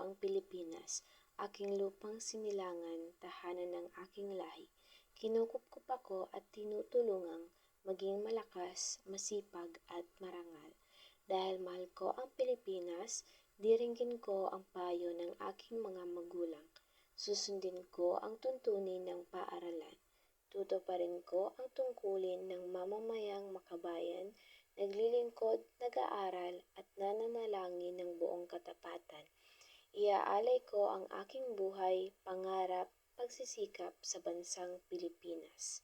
ang Pilipinas, aking lupang sinilangan, tahanan ng aking lahi. Kinukupkup ako at tinutulungang maging malakas, masipag at marangal. Dahil mahal ko ang Pilipinas, diringgin ko ang payo ng aking mga magulang. Susundin ko ang tuntunin ng paaralan. Tutuparin ko ang tungkulin ng mamamayang makabayan, naglilingkod, nag-aaral at nananalangin ng buong katapatan. Iaalay ko ang aking buhay, pangarap, pagsisikap sa bansang Pilipinas.